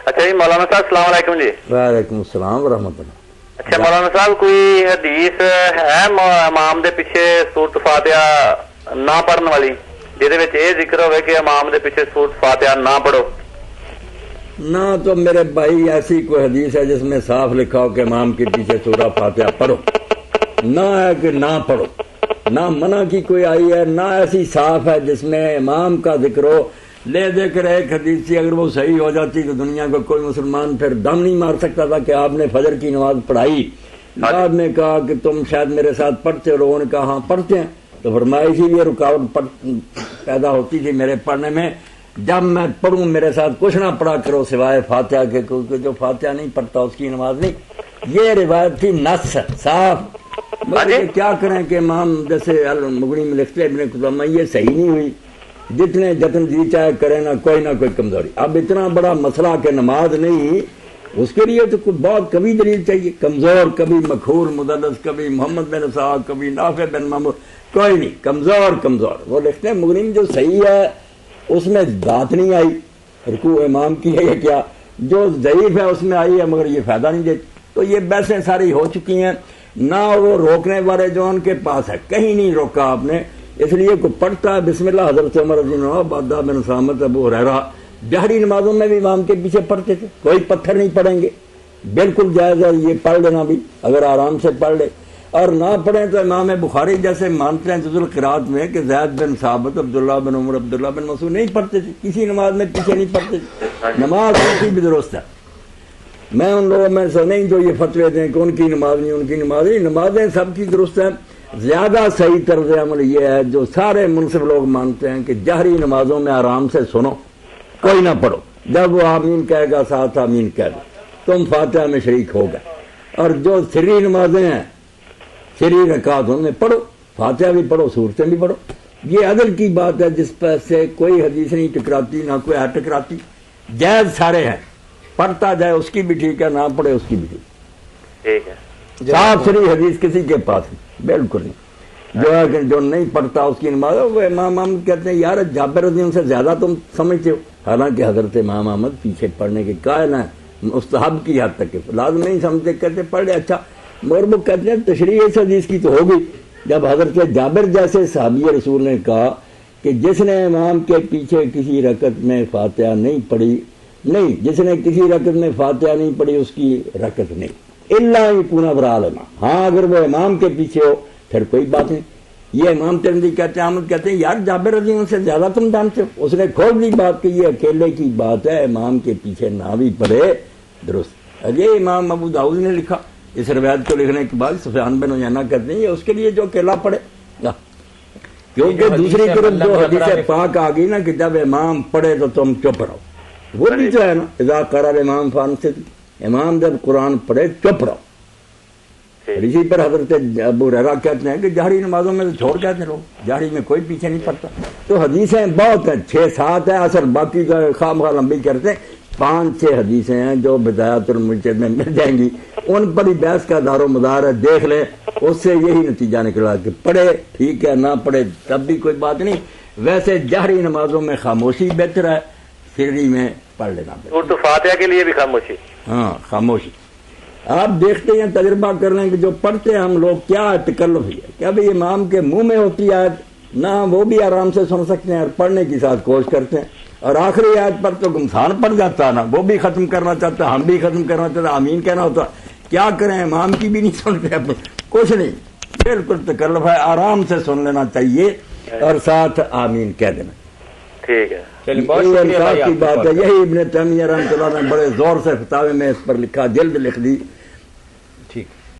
اچھا جی مولانا صاحب السلام علیکم جی. وعلیکم السلام ورحمۃ اللہ. اچھا مولانا صاحب کوئی حدیث ہے امام دے پیچھے سورت فاتحہ نہ پڑھنے والی جہدے وچ یہ ذکر ہوئے کہ امام دے پیچھے سورت فاتحہ نہ پڑھو؟ نہ تو میرے بھائی ایسی کوئی حدیث ہے جس میں صاف لکھا ہو کہ امام کے پیچھے سورہ فاتحہ پڑھو، نہ ہے کہ نہ پڑھو، نہ منع کی کوئی آئی ہے، نہ ایسی صاف ہے جس میں امام کا ذکر ہو. لے دے کر ایک حدیث تھی، اگر وہ صحیح ہو جاتی تو دنیا کو کوئی مسلمان پھر دم نہیں مار سکتا تھا کہ آپ نے فجر کی نماز پڑھائی. بعد میں کہا کہ تم شاید میرے ساتھ پڑھتے ہو، لوگوں نے کہا ہاں پڑھتے ہیں، تو فرمایا اسی لیے رکاوٹ پیدا ہوتی تھی میرے پڑھنے میں، جب میں پڑھوں میرے ساتھ کچھ نہ پڑھا کرو سوائے فاتحہ کے، کیونکہ جو فاتحہ نہیں پڑھتا اس کی نماز نہیں. یہ روایت تھی نفس صاف. کیا کریں کہ امام جیسے مغنی میں لکھتے ابن قدامہ یہ صحیح نہیں ہوئی، جتنے جتن جی چاہے کرے نہ کوئی کمزوری. اب اتنا بڑا مسئلہ کہ نماز نہیں، اس کے لیے تو بہت کبھی دلیل چاہیے. کمزور کبھی مکھور مدلس، کبھی محمد بن اسحاق، کبھی نافع بن محمود، کوئی نہیں، کمزور. وہ لکھتے ہیں مغنی میں جو صحیح ہے اس میں بات نہیں آئی، رکوع امام کی ہے یا کیا، جو ضعیف ہے اس میں آئی ہے مگر یہ فائدہ نہیں دیتی. تو یہ بحثیں ساری ہو چکی ہیں. نہ وہ روکنے والے جو ان کے پاس ہے، کہیں نہیں روکا آپ نے. اس لیے کو پڑھتا ہے بسم اللہ حضرت عمر رضی اللہ عنہ، عبادہ بن سامت، ابو ہریرہ جہری نمازوں میں بھی امام کے پیچھے پڑھتے تھے. کوئی پتھر نہیں پڑیں گے، بالکل جائز ہے یہ پڑھ لینا بھی اگر آرام سے پڑھ لے. اور نہ پڑھیں تو امام بخاری جیسے مانتے ہیں جز القراءت میں کہ زید بن ثابت، عبداللہ بن عمر، عبداللہ بن مسعود نہیں پڑھتے تھے، کسی نماز میں پیچھے نہیں پڑھتے تھے. نماز کی بھی درست ہے. میں ان لوگوں میں سے نہیں جو یہ فتوے دیں کہ ان کی نماز نہیں، ان کی نماز نہیں. نمازیں سب کی درست ہیں. زیادہ صحیح طرز عمل یہ ہے جو سارے منصف لوگ مانتے ہیں کہ جہری نمازوں میں آرام سے سنو، کوئی نہ پڑھو. جب وہ آمین کہے گا ساتھ آمین کہہ دو، تم فاتحہ میں شریک ہو گئے. اور جو سری نمازیں ہیں، سری رکعت، ان میں پڑھو، فاتحہ بھی پڑھو، سورتیں بھی پڑھو. یہ عدل کی بات ہے جس پر سے کوئی حدیث نہیں ٹکراتی، نہ کوئی ہے ٹکراتی. جائز سارے ہیں، پڑھتا جائے اس کی بھی ٹھیک ہے، نہ پڑھے اس کی بھی ٹھیک ہے. صاف سری حدیث کسی کے پاس نہیں، بالکل نہیں. جو ہے کہ جو نہیں پڑھتا اس کی نماز، وہ امام احمد کہتے ہیں یار جابر رضی اللہ سے زیادہ تم سمجھتے ہو. حالانکہ حضرت امام احمد پیچھے پڑھنے کے قائل ہیں، مستحب کی حد تک لازم نہیں سمجھتے، کہتے پڑھ لے اچھا. مگر وہ کہتے ہیں تشریح اس حدیث کی تو ہوگی جب حضرت جابر جیسے صحابی رسول نے کہا کہ جس نے امام کے پیچھے کسی رکعت میں فاتحہ نہیں پڑھی، نہیں، جس نے کسی رکعت میں فاتحہ نہیں پڑھی اس کی رکعت نہیں، اللہ یکون ورا لینا. ہاں اگر وہ امام کے پیچھے ہو پھر کوئی بات نہیں. یہ امام ترمذی کہتے ہیں، احمد کہتے ہیں یار جابر رضی اللہ سے زیادہ تم جانتے ہو. اس نے کھول دی بات کہ یہ اکیلے کی بات ہے، امام کے پیچھے نہ بھی پڑھے درست. یہ امام ابو داؤد نے لکھا. اس روایت کو لکھنے کے بعد سفیان بن عیینہ کہتے ہیں یہ اس کے لیے جو اکیلا پڑھے، کیونکہ دوسری طرف جو حدیث پاک آ گئی نا کہ جب امام پڑھے تو تم چپ رہو، وہ بھی جو ہے نا اذا قرأ الامام فانصتوا، امام جب قرآن پڑھے چپ رہو. اسی پر حضرت ابو ہریرہ کہتے ہیں کہ جہری نمازوں میں تو چھوڑ کہتے لوگ، جہری میں کوئی پیچھے نہیں پڑتا. تو حدیثیں بہت ہیں، 6-7 ہیں اصل، باقی کا خواہ مخواہ لمبی کرتے ہیں. 5-6 حدیثیں ہیں جو بدایات المجتہد میں مل جائیں گی، ان پر ہی بحث کا دار و مدار ہے. دیکھ لیں، اس سے یہی نتیجہ نکلا کہ پڑھے ٹھیک ہے، نہ پڑھے تب بھی کوئی بات نہیں. ویسے جہری نمازوں میں خاموشی بہتر ہے، سری میں پڑھ لینا بہتر. تو فاتحہ کے لیے بھی خاموشی، ہاں خاموشی. آپ دیکھتے ہیں، تجربہ کر لیں کہ جو پڑھتے ہیں ہم لوگ کیا تکلف ہے کہ ابھی امام کے منہ میں ہوتی ہے نہ وہ بھی آرام سے سن سکتے ہیں اور پڑھنے کی ساتھ کوشش کرتے ہیں. اور آخری آیت پر تو گمسان پڑ جاتا ہے نا، وہ بھی ختم کرنا چاہتا ہے، ہم بھی ختم کرنا چاہتے ہیں، آمین کہنا ہوتا. کیا کریں، امام کی بھی نہیں سنتے، کچھ نہیں، بالکل تکلف ہے. آرام سے سن لینا چاہیے اور ساتھ آمین کہہ دینا. ٹھیک ہے، یہی بات ہے. یہی ابن تیمیہ رحمۃ اللہ نے بڑے زور سے فتاوی میں اس پر لکھا، جلد لکھ دی.